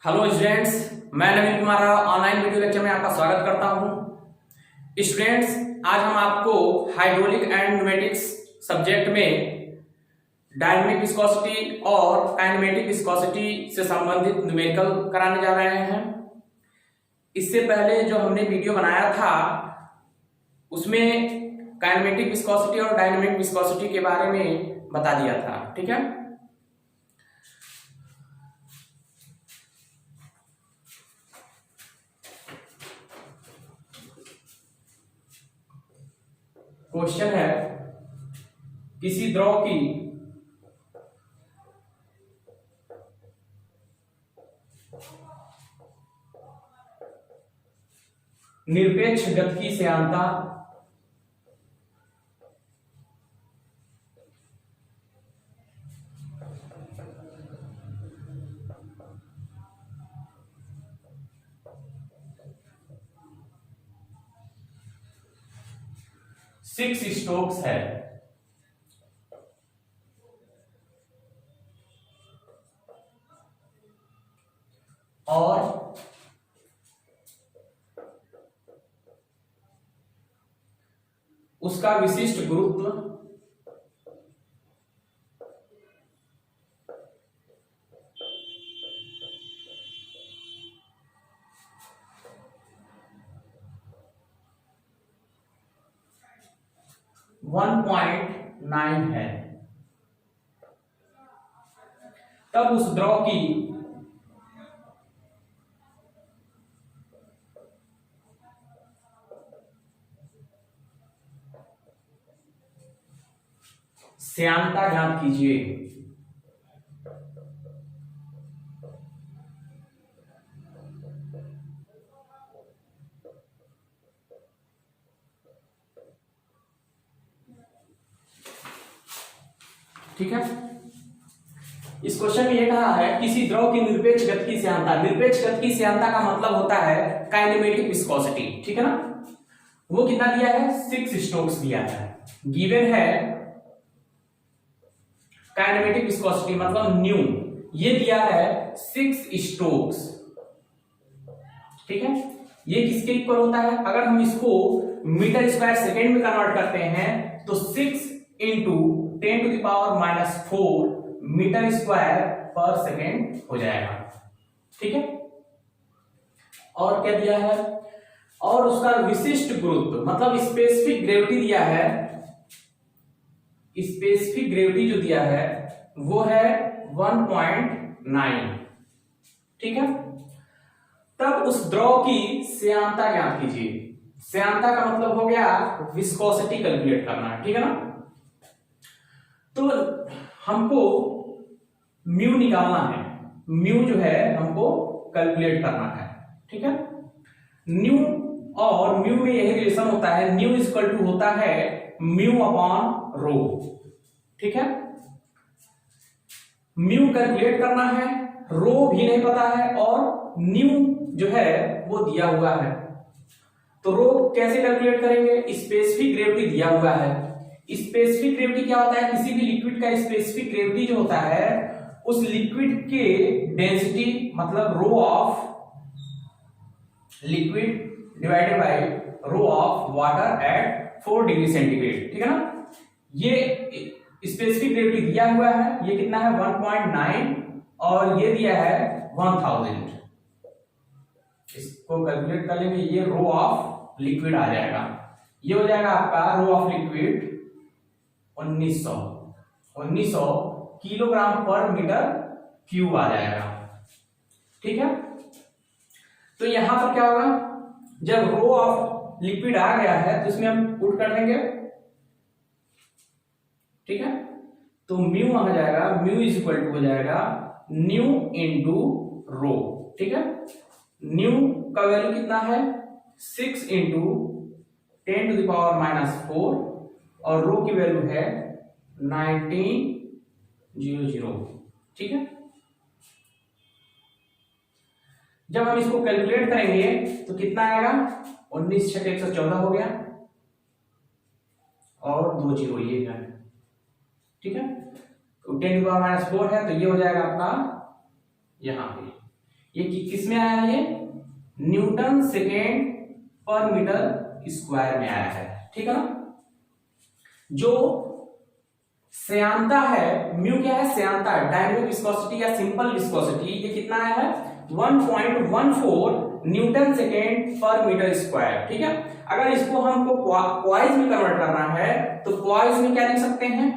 Hello students, मैं नवीन Kumar online video lecture में आपका स्वागत करता हूं। स्टूडेंट्स, आज हम आपको हाइड्रोलिक एंड न्यूमेटिक्स सब्जेक्ट में डायनेमिक विस्कोसिटी और काइनेमेटिक विस्कोसिटी से संबंधित न्यूमेरिकल कराने जा रहे हैं। इससे पहले जो हमने वीडियो बनाया था उसमें काइनेमेटिक विस्कोसिटी और डायनेमिक विस्कोसिटी के बारे में बता दिया था। ठीक है, क्वेश्चन है किसी द्रव की निरपेक्ष गतिकी श्यानता सिक्स स्ट्रोक्स है और उसका विशिष्ट गुरुत्व 1.9 है, तब उस द्रव की श्यानता ज्ञात कीजिए। ठीक है, इस क्वेश्चन में यह कहा है किसी द्रव की निरपेक्ष गतिकी श्यानता। निरपेक्ष गतिकी श्यानता का मतलब होता है काइनेमेटिक विस्कोसिटी। ठीक है ना, वो कितना दिया है? 6 स्ट्रोक्स दिया है। गिवन है काइनेमेटिक विस्कोसिटी मतलब न्यू, ये दिया है 6 स्ट्रोक्स। ठीक है, ये किसके इक्वल होता है? अगर हम इसको मीटर स्क्वायर सेकेंड में कन्वर्ट करते हैं तो 6 इंटू 10⁻⁻4 मीटर स्क्वायर पर सेकेंड हो जाएगा। ठीक है, और क्या दिया है? और उसका विशिष्ट गुरुत्व मतलब स्पेसिफिक ग्रेविटी दिया है। स्पेसिफिक ग्रेविटी जो दिया है वो है 1.9। ठीक है, तब उस द्रव की श्यानता ज्ञात कीजिए। श्यानता का मतलब हो गया विस्कोसिटी कैलकुलेट करना। ठीक है ना, तो हमको म्यू निकालना है। म्यू जो है हमको कैलकुलेट करना है। ठीक है, न्यू और म्यू में यही रिलेशन होता है, न्यू इक्वल टू होता है म्यू अपॉन रो। ठीक है, म्यू कैलकुलेट करना है, रो भी नहीं पता है और न्यू जो है वो दिया हुआ है। तो रो कैसे कैलकुलेट करेंगे? स्पेसिफिक ग्रेविटी दिया हुआ है। स्पेसिफिक ग्रेविटी क्या होता है? किसी भी लिक्विड का स्पेसिफिक ग्रेविटी जो होता है उस लिक्विड के डेंसिटी मतलब rho of liquid divided by rho of water at 4 degree centigrade. ठीक है ना, ये स्पेसिफिक ग्रेविटी दिया हुआ है। ये कितना है? 1.9 और ये दिया है 1000। इसको कैलकुलेट कर लेंगे, ये रो ऑफ लिक्विड आ जाएगा। ये हो जाएगा आपका रो ऑफ लिक्विड 1900 किलोग्राम पर मीटर क्यूब आ जाएगा। ठीक है, तो यहां पर क्या होगा? जब रो ऑफ लिक्विड आ गया है तो इसमें हम पुट कर देंगे। ठीक है, तो म्यू आ जाएगा, म्यू इज इक्वल टू हो जाएगा न्यू इंटू रो। ठीक है, न्यू का वैल्यू कितना है? 6 इंटू 10⁻⁻4 और रो की वैल्यू है 1900। ठीक है, जब हम इसको कैलकुलेट करेंगे तो कितना आएगा? 19 × 114 हो गया और 2 जीरो ये है। ठीक है, तो 10⁻⁻4 है तो ये हो जाएगा आपका यहाँ पे, ये किस में आया है? ये न्यूटन सेकेंड पर मीटर स्क्वायर में आया है, ठीक है ना। जो श्यानता है म्यू क्या है? श्यानता है, डायनेमिक विस्कोसिटी या सिंपल विस्कोसिटी, ये कितना आया है? 1.14 न्यूटन सेकेंड पर मीटर स्क्वायर, ठीक है। अगर इसको हमको क्वाइज में कन्वर्ट करना है तो क्वाइज में क्या लिख सकते हैं?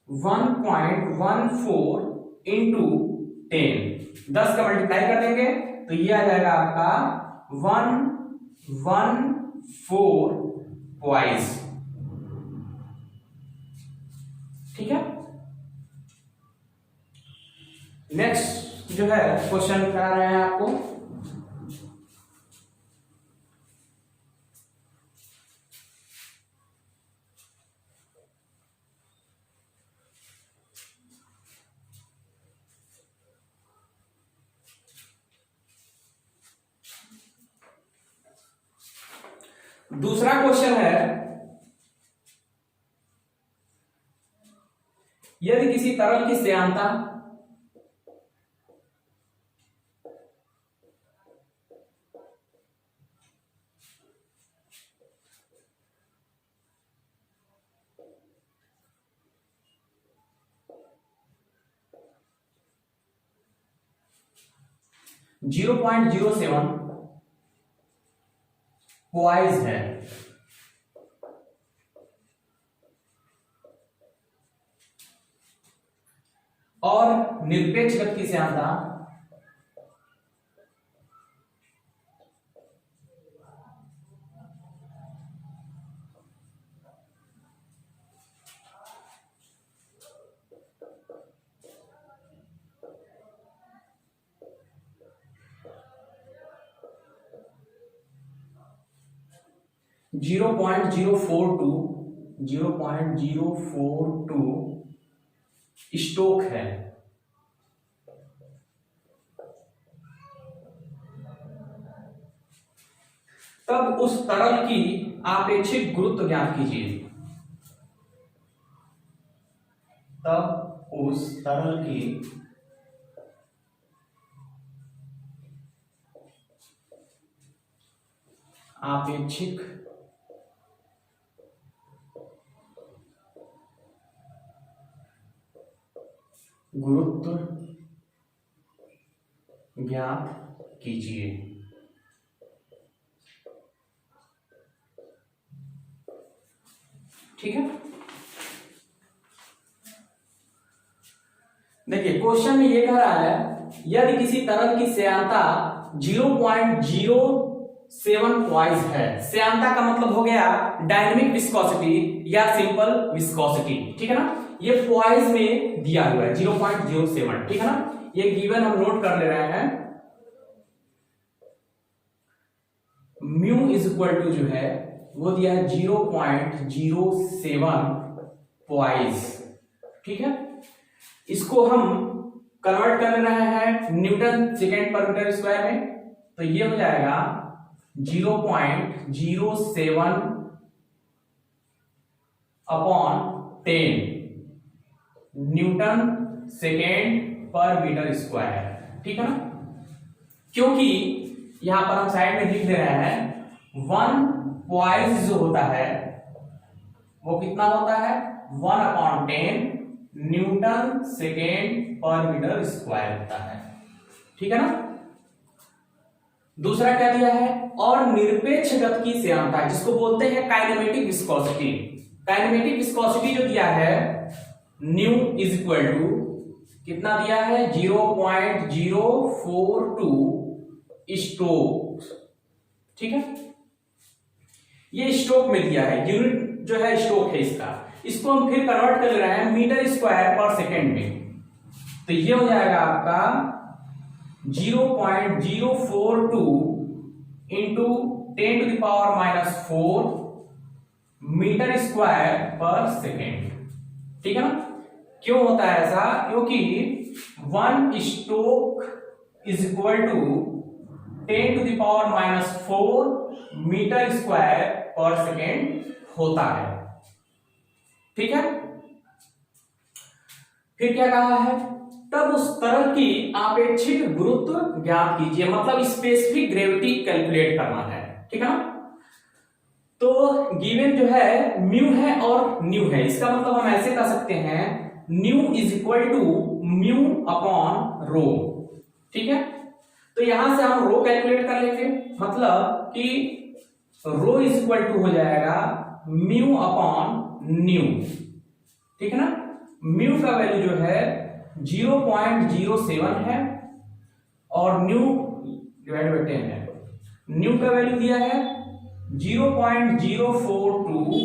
1.14 इंटू 10, 10 का मल्टीप्लाई कर देंगे तो ये आ जाएगा आपका 114 क्वाइज, ठीक है। नेक्स्ट जो है क्वेश्चन करा रहे हैं आपको, दूसरा क्वेश्चन है, यदि किसी तरल की श्यानता 0.07 क्वाइज है और निरपेक्ष गति की श्यानता 0.042 स्टोक है। तब उस तरल की आपेक्षिक गुरुत्व ज्ञात कीजिए। तब उस तरल की आपेक्षिक गुरुत्व ज्ञात कीजिए। ठीक है, देखिए क्वेश्चन में ये कह रहा है यदि किसी तरल की श्यानता 0.07 क्वाइज है। श्यानता का मतलब हो गया डायनेमिक विस्कोसिटी या सिंपल विस्कोसिटी, ठीक है ना। ये क्वाइज में दिया हुआ है 0.07, ठीक है ना। ये गिवन हम नोट कर ले रहे हैं। म्यू इज इक्वल टू जो है वो दिया है 0.07 क्वाइज, ठीक है। इसको हम कन्वर्ट कर रहे हैं न्यूटन सेकेंड पर मीटर स्क्वायर में, तो ये हो जाएगा 0.07 अपॉन 10 न्यूटन सेकेंड पर मीटर स्क्वायर, ठीक है ना। क्योंकि यहां पर हम साइड में लिख दे रहे हैं 1 क्वाइज जो होता है वो कितना होता है 1/10 न्यूटन सेकेंड पर मीटर स्क्वायर होता है, ठीक है ना। दूसरा क्या दिया है, और निरपेक्ष गति की श्यानता जिसको बोलते हैं काइनेमेटिक विस्कोसिटी। काइनेमेटिक विस्कोसिटी जो दिया है न्यू इज इक्वल टू कितना दिया है 0.042 स्ट्रोक, ठीक है। ये स्ट्रोक में दिया है, यूनिट जो है स्ट्रोक है इसका। इसको हम फिर कन्वर्ट कर रहे हैं मीटर स्क्वायर पर सेकेंड में, तो ये हो जाएगा आपका 0.042 इंटू 10⁻⁴ मीटर स्क्वायर पर सेकेंड, ठीक है ना। क्यों होता है ऐसा, क्योंकि 1 stroke is equal to 10⁻⁴ metre square पर सेकेंड होता है, ठीक है। फिर क्या कहा है, तब उस तरल की आपेक्षिक गुरुत्व ज्ञात कीजिए, मतलब स्पेसिफिक ग्रेविटी कैलकुलेट करना है, ठीक है ना। तो गिवन जो है म्यू है और न्यू है, इसका मतलब हम ऐसे कर सकते हैं nu is equal to mu upon rho, ठीक है। तो यहां से हम रो कैलकुलेट कर लेंगे, मतलब कि रो इज इक्वल टू हो जाएगा म्यू अपॉन न्यू, ठीक है ना। म्यू का वैल्यू जो है 0.07 है और न्यू डिवाइड बाय 10 है। न्यू का वैल्यू दिया है 0.042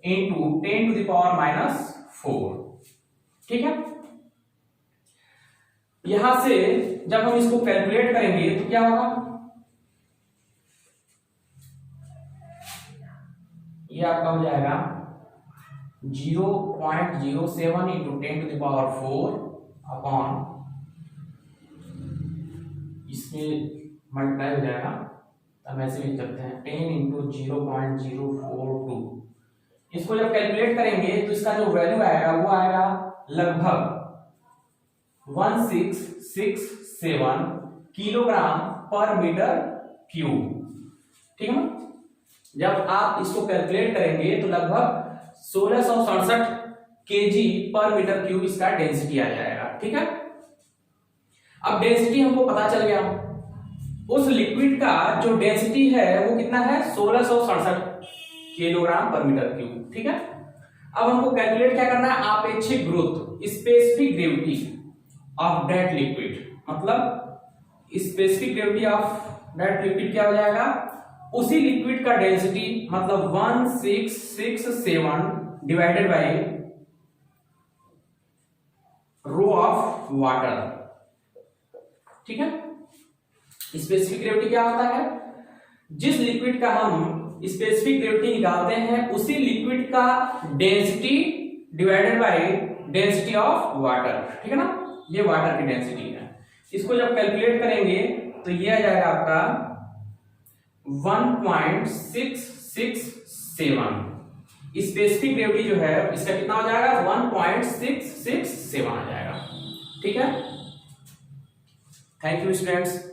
इंटू 10⁻⁻⁴, ठीक है। यहां से जब हम इसको कैलकुलेट करेंगे तो क्या होगा, ये आपका हो जाएगा 0.07 इंटू 10⁴ अपॉन, इसमें मल्टीप्लाई हो जाएगा, हम ऐसे भी करते हैं 10 इंटू 0.042। इसको जब कैलकुलेट करेंगे तो इसका जो वैल्यू आएगा वो आएगा लगभग 1667 किलोग्राम पर मीटर क्यूब, ठीक है ना। जब आप इसको कैलकुलेट करेंगे तो लगभग 1667 केजी पर मीटर क्यूब इसका डेंसिटी आ जाएगा, ठीक है। अब डेंसिटी हमको पता चल गया, उस लिक्विड का जो डेंसिटी है वो कितना है 1667 किलोग्राम पर मीटर क्यूब, ठीक है। अब हमको कैलकुलेट क्या करना है, आपेक्षिक गुरुत्व, specific gravity of that liquid, मतलब specific gravity of that liquid क्या हो जाएगा, उसी लिक्विड का डेंसिटी मतलब 1667 divided by rho of water, ठीक है। स्पेसिफिक ग्रेविटी क्या होता है, जिस लिक्विड का हम स्पेसिफिक ग्रेविटी निकालते हैं उसी लिक्विड का density divided by density of water, ठीक है ना। ये वाटर की डेंसिटी है, इसको जब कैलकुलेट करेंगे तो ये आ जाएगा आपका 1.667। स्पेसिफिक ग्रेविटी जो है इसका कितना हो जाएगा 1.667 आ जाएगा, ठीक है। Thank you students.